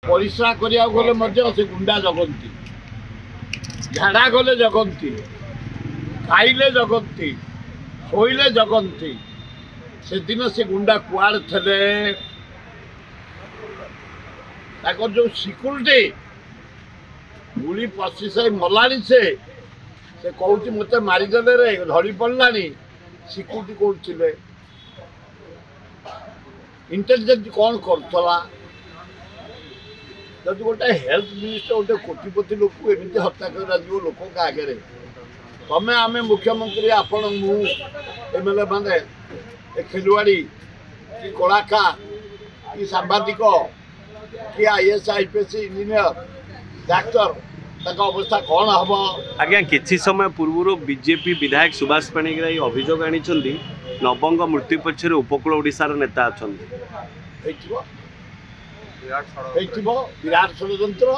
परिश्रा करिया गले मध्य से गुंडा जगंती, झाड़ा गले जगंती, खाइले जगंती, शोइले जगंती। से दिन से गुंडा कुआड़ थे जो सिक्यूरिटी गुली पशि से मलानी से कहूँ मत मारिदेले रे धरी पड़ा सिक्यूरिटी कौन इंटेलिजेंस कौन करा जब गोटे हेल्थ मिनिस्टर गोटे कोटिपति लोक एमती हत्या कर लोक आगे तमें आम मुख्यमंत्री आपण एमएलए माने खेलुआड़ी कि कलाकार कि सांबादिक कि आईएएस आईपीएस इंजीनियर डाक्टर तक अवस्था कौन हम आज्ञा किछि समय पूर्व बीजेपी विधायक सुभाष पाणिग्राही अभियोग आनी नवंग मृत्यु पक्षर उपकूल ओडिशार नेता अच्छा विराट षड्यंत्र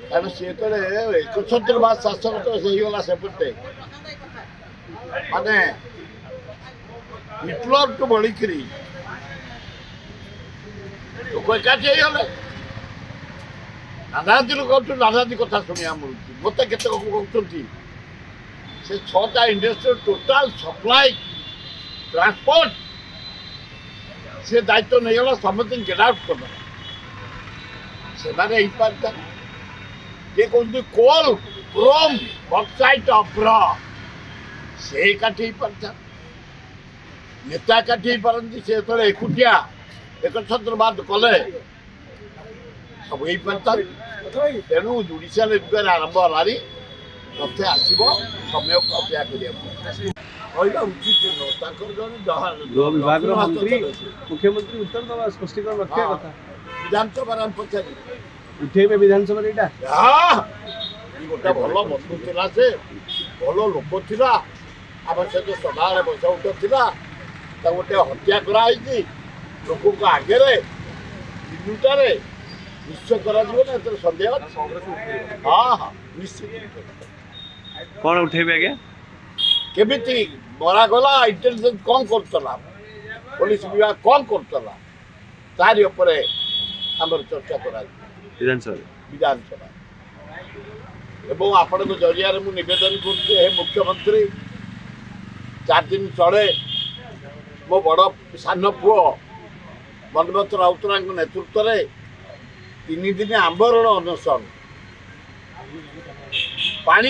कारण सी एकछत्रवाद शासन तो होगला सेपटे माने हिटलर टू बढ़िकी लोक एकाठी होगले नानादी लोग नानादी कथा शुणा मिलूँ मत के कहते से 6टा इंडस्ट्री टोटाल सप्लाई ट्रांसपोर्ट से दायित्व नहीं गला समथिंग गेट आउट कर से पारता ये कहते कोल क्रोम बक्साइट अभ्र से काटी पारता नेता काटी पारती से जो एकुटिया एकछत्रवाद कले सब हो पारता तेणु जुडिशियल इनक्वारी आरंभ है तथ्य आसो समय अपेक्षा करा उचित मुख्यमंत्री उत्तर दवा स्पष्टीकरण रखा कथा विधानसभा पचार उठे विधानसभा गोटे भल बंधु था से भल लोक था आम सहित सदा बस उठा गोटे हत्या कराई लोक आगे दिनुटारे निश्चय कर सन्देह हाँ हाँ निश्चित कौन उठेबे आज्ञा केमिति मरा गला इंटेलिजेंस कौन करतला पुलिस विभाग कौन करतला तारी उपरे हमर चर्चा करा विधानसभा एवं आपण जरिया मु निवेदन करते हे मुख्यमंत्री 4 दिन तले मो बड़ सान पुओ मनमथ राउतरा नेतृत्व में 3 दिन आंबरण अनशन पानी